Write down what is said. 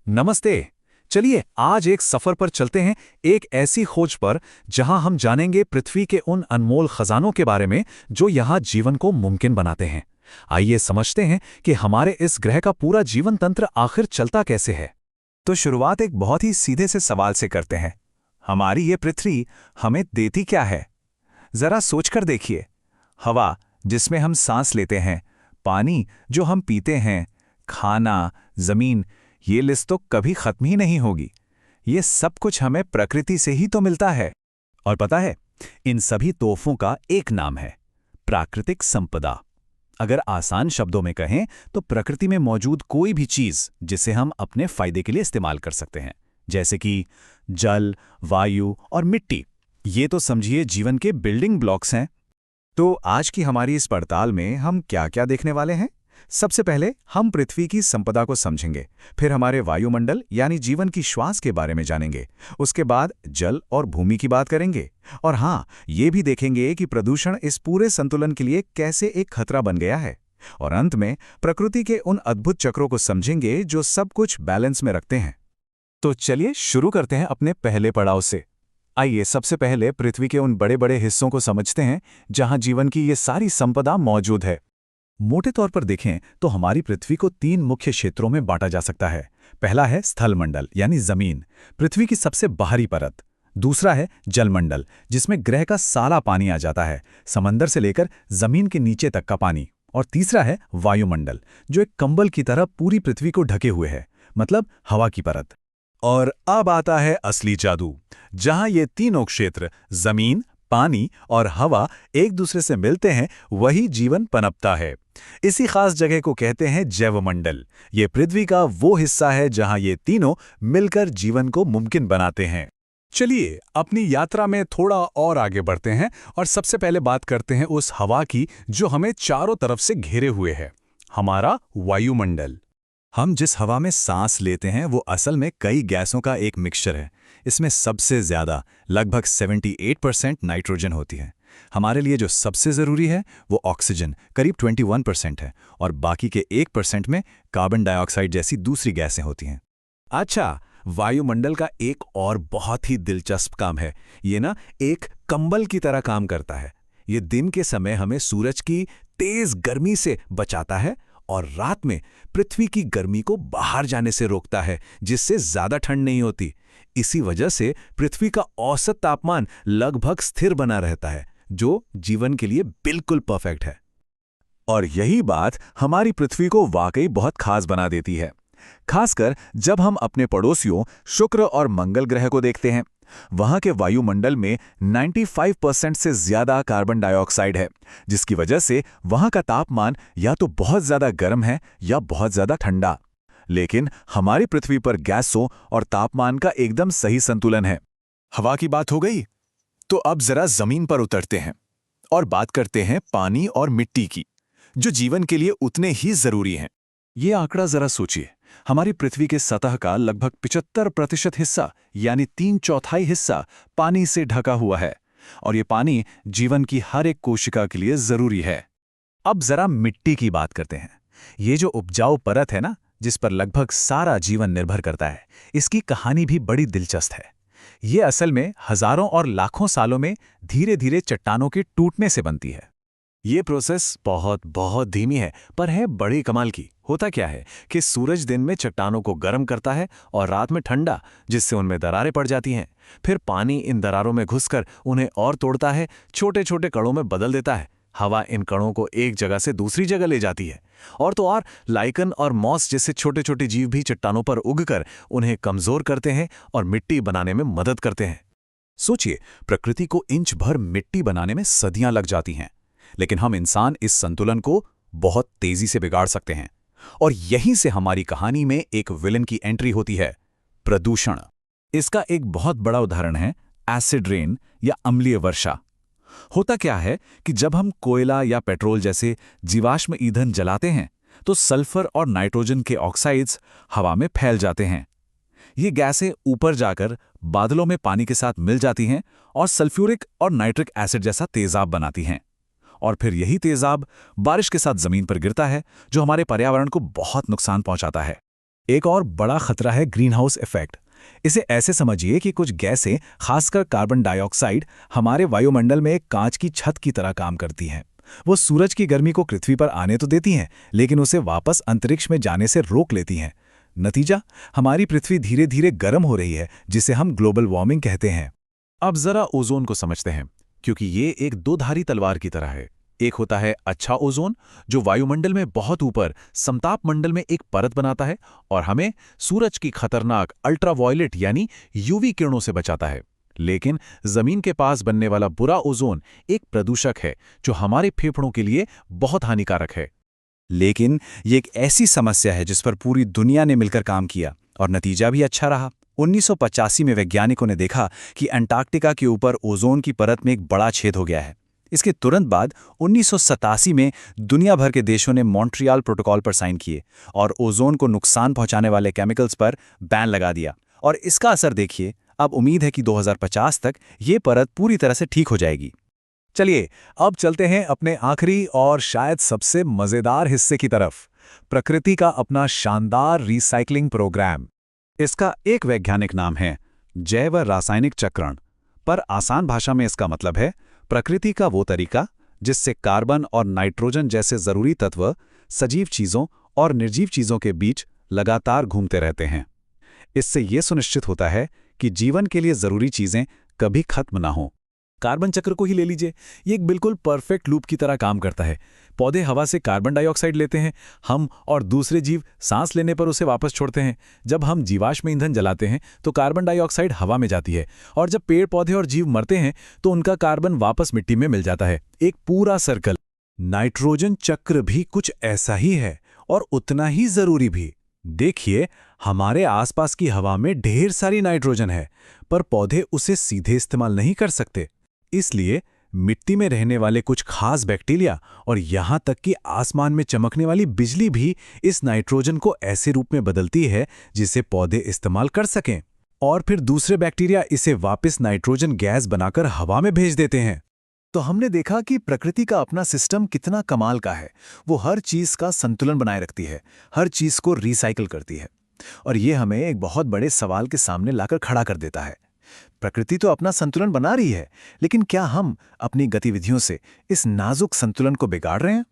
नमस्ते। चलिए आज एक सफर पर चलते हैं, एक ऐसी खोज पर जहां हम जानेंगे पृथ्वी के उन अनमोल खजानों के बारे में जो यहां जीवन को मुमकिन बनाते हैं। आइए समझते हैं कि हमारे इस ग्रह का पूरा जीवन तंत्र आखिर चलता कैसे है। तो शुरुआत एक बहुत ही सीधे से सवाल से करते हैं। हमारी ये पृथ्वी हमें देती क्या है? जरा सोचकर देखिए। हवा जिसमें हम सांस लेते हैं, पानी जो हम पीते हैं, खाना, जमीन, ये लिस्ट तो कभी खत्म ही नहीं होगी। ये सब कुछ हमें प्रकृति से ही तो मिलता है। और पता है, इन सभी तोहफों का एक नाम है, प्राकृतिक संपदा। अगर आसान शब्दों में कहें तो प्रकृति में मौजूद कोई भी चीज जिसे हम अपने फायदे के लिए इस्तेमाल कर सकते हैं, जैसे कि जल, वायु और मिट्टी। ये तो समझिए जीवन के बिल्डिंग ब्लॉक्स हैं। तो आज की हमारी इस पड़ताल में हम क्या क्या देखने वाले हैं? सबसे पहले हम पृथ्वी की संपदा को समझेंगे, फिर हमारे वायुमंडल यानी जीवन की श्वास के बारे में जानेंगे, उसके बाद जल और भूमि की बात करेंगे, और हाँ, ये भी देखेंगे कि प्रदूषण इस पूरे संतुलन के लिए कैसे एक खतरा बन गया है। और अंत में प्रकृति के उन अद्भुत चक्रों को समझेंगे जो सब कुछ बैलेंस में रखते हैं। तो चलिए शुरू करते हैं अपने पहले पड़ाव से। आइए सबसे पहले पृथ्वी के उन बड़े बड़े हिस्सों को समझते हैं जहां जीवन की ये सारी संपदा मौजूद है। मोटे तौर पर देखें तो हमारी पृथ्वी को 3 मुख्य क्षेत्रों में बांटा जा सकता है। पहला है स्थलमंडल यानी जमीन, पृथ्वी की सबसे बाहरी परत। दूसरा है जलमंडल, जिसमें ग्रह का सारा पानी आ जाता है, समंदर से लेकर जमीन के नीचे तक का पानी। और तीसरा है वायुमंडल, जो एक कंबल की तरह पूरी पृथ्वी को ढके हुए है, मतलब हवा की परत। और अब आता है असली जादू, जहां ये तीनों क्षेत्र जमीन, पानी और हवा एक दूसरे से मिलते हैं, वही जीवन पनपता है। इसी खास जगह को कहते हैं जैवमंडल। ये पृथ्वी का वो हिस्सा है जहां ये तीनों मिलकर जीवन को मुमकिन बनाते हैं। चलिए अपनी यात्रा में थोड़ा और आगे बढ़ते हैं और सबसे पहले बात करते हैं उस हवा की जो हमें चारों तरफ से घेरे हुए है, हमारा वायुमंडल। हम जिस हवा में सांस लेते हैं वो असल में कई गैसों का एक मिक्सचर है। इसमें सबसे ज्यादा लगभग 78% नाइट्रोजन होती है। हमारे लिए जो सबसे जरूरी है वो ऑक्सीजन करीब 21% है, और बाकी के 1% में कार्बन डाइऑक्साइड जैसी दूसरी गैसें होती हैं। अच्छा, वायुमंडल का एक और बहुत ही दिलचस्प काम है। ये ना एक कंबल की तरह काम करता है। ये दिन के समय हमें सूरज की तेज गर्मी से बचाता है और रात में पृथ्वी की गर्मी को बाहर जाने से रोकता है, जिससे ज्यादा ठंड नहीं होती। इसी वजह से पृथ्वी का औसत तापमान लगभग स्थिर बना रहता है, जो जीवन के लिए बिल्कुल परफेक्ट है। और यही बात हमारी पृथ्वी को वाकई बहुत खास बना देती है, खासकर जब हम अपने पड़ोसियों शुक्र और मंगल ग्रह को देखते हैं। वहां के वायुमंडल में 95% से ज्यादा कार्बन डाइऑक्साइड है, जिसकी वजह से वहां का तापमान या तो बहुत ज्यादा गर्म है या बहुत ज्यादा ठंडा। लेकिन हमारी पृथ्वी पर गैसों और तापमान का एकदम सही संतुलन है। हवा की बात हो गई, तो अब जरा जमीन पर उतरते हैं और बात करते हैं पानी और मिट्टी की, जो जीवन के लिए उतने ही जरूरी हैं। ये आंकड़ा जरा सोचिए, हमारी पृथ्वी के सतह का लगभग 75% हिस्सा यानी 3/4 हिस्सा पानी से ढका हुआ है, और ये पानी जीवन की हर एक कोशिका के लिए जरूरी है। अब जरा मिट्टी की बात करते हैं। ये जो उपजाऊ परत है ना, जिस पर लगभग सारा जीवन निर्भर करता है, इसकी कहानी भी बड़ी दिलचस्प है। ये असल में हजारों और लाखों सालों में धीरे धीरे चट्टानों के टूटने से बनती है। ये प्रोसेस बहुत बहुत धीमी है, पर है बड़ी कमाल की। होता क्या है कि सूरज दिन में चट्टानों को गर्म करता है और रात में ठंडा, जिससे उनमें दरारें पड़ जाती हैं। फिर पानी इन दरारों में घुसकर उन्हें और तोड़ता है, छोटे छोटे कणों में बदल देता है। हवा इन कणों को एक जगह से दूसरी जगह ले जाती है। और तो और लाइकन और मॉस जैसे छोटे छोटे जीव भी चट्टानों पर उगकर उन्हें कमजोर करते हैं और मिट्टी बनाने में मदद करते हैं। सोचिए, प्रकृति को इंच भर मिट्टी बनाने में सदियां लग जाती हैं, लेकिन हम इंसान इस संतुलन को बहुत तेजी से बिगाड़ सकते हैं। और यहीं से हमारी कहानी में एक विलन की एंट्री होती है, प्रदूषण। इसका एक बहुत बड़ा उदाहरण है एसिड रेन या अम्लीय वर्षा। होता क्या है कि जब हम कोयला या पेट्रोल जैसे जीवाश्म ईंधन जलाते हैं, तो सल्फर और नाइट्रोजन के ऑक्साइड्स हवा में फैल जाते हैं। ये गैसें ऊपर जाकर बादलों में पानी के साथ मिल जाती हैं और सल्फ्यूरिक और नाइट्रिक एसिड जैसा तेजाब बनाती हैं। और फिर यही तेजाब बारिश के साथ जमीन पर गिरता है, जो हमारे पर्यावरण को बहुत नुकसान पहुंचाता है। एक और बड़ा खतरा है ग्रीनहाउस इफेक्ट। इसे ऐसे समझिए कि कुछ गैसें, खासकर कार्बन डाइऑक्साइड, हमारे वायुमंडल में एक कांच की छत की तरह काम करती हैं। वो सूरज की गर्मी को पृथ्वी पर आने तो देती हैं, लेकिन उसे वापस अंतरिक्ष में जाने से रोक लेती हैं। नतीजा, हमारी पृथ्वी धीरे धीरे गर्म हो रही है, जिसे हम ग्लोबल वार्मिंग कहते हैं। अब जरा ओजोन को समझते हैं, क्योंकि ये एक दोधारी तलवार की तरह है। एक होता है अच्छा ओजोन, जो वायुमंडल में बहुत ऊपर समताप मंडल में एक परत बनाता है और हमें सूरज की खतरनाक अल्ट्रावायलेट यानी यूवी किरणों से बचाता है। लेकिन जमीन के पास बनने वाला बुरा ओजोन एक प्रदूषक है, जो हमारे फेफड़ों के लिए बहुत हानिकारक है। लेकिन ये एक ऐसी समस्या है जिस पर पूरी दुनिया ने मिलकर काम किया और नतीजा भी अच्छा रहा। 1985 में वैज्ञानिकों ने देखा कि अंटार्कटिका के ऊपर ओजोन की परत में एक बड़ा छेद हो गया है। इसके तुरंत बाद 1987 में दुनिया भर के देशों ने मॉन्ट्रियल प्रोटोकॉल पर साइन किए और ओजोन को नुकसान पहुंचाने वाले केमिकल्स पर बैन लगा दिया। और इसका असर देखिए, अब उम्मीद है कि 2050 तक ये परत पूरी तरह से ठीक हो जाएगी। चलिए, अब चलते हैं अपने आखिरी और शायद सबसे मजेदार हिस्से की तरफ, प्रकृति का अपना शानदार रिसाइकलिंग प्रोग्राम। इसका एक वैज्ञानिक नाम है जैव रासायनिक चक्रण, पर आसान भाषा में इसका मतलब है प्रकृति का वो तरीका जिससे कार्बन और नाइट्रोजन जैसे जरूरी तत्व सजीव चीजों और निर्जीव चीजों के बीच लगातार घूमते रहते हैं। इससे यह सुनिश्चित होता है कि जीवन के लिए जरूरी चीजें कभी खत्म ना हों। कार्बन चक्र को ही ले लीजिए, ये एक बिल्कुल परफेक्ट लूप की तरह काम करता है। पौधे हवा से कार्बन डाइऑक्साइड लेते हैं, हम और दूसरे जीव सांस लेने पर उसे वापस छोड़ते हैं। जब हम जीवाश्म ईंधन जलाते हैं तो कार्बन डाइऑक्साइड हवा में जाती है, और जब पेड़ पौधे और जीव मरते हैं तो उनका कार्बन वापस मिट्टी में मिल जाता है। एक पूरा सर्कल। नाइट्रोजन चक्र भी कुछ ऐसा ही है और उतना ही जरूरी भी। देखिए, हमारे आसपास की हवा में ढेर सारी नाइट्रोजन है, पर पौधे उसे सीधे इस्तेमाल नहीं कर सकते। इसलिए मिट्टी में रहने वाले कुछ खास बैक्टीरिया और यहां तक कि आसमान में चमकने वाली बिजली भी इस नाइट्रोजन को ऐसे रूप में बदलती है जिसे पौधे इस्तेमाल कर सकें, और फिर दूसरे बैक्टीरिया इसे वापस नाइट्रोजन गैस बनाकर हवा में भेज देते हैं। तो हमने देखा कि प्रकृति का अपना सिस्टम कितना कमाल का है। वो हर चीज का संतुलन बनाए रखती है, हर चीज को रिसाइकिल करती है। और ये हमें एक बहुत बड़े सवाल के सामने लाकर खड़ा कर देता है। प्रकृति तो अपना संतुलन बना रही है, लेकिन क्या हम अपनी गतिविधियों से इस नाजुक संतुलन को बिगाड़ रहे हैं?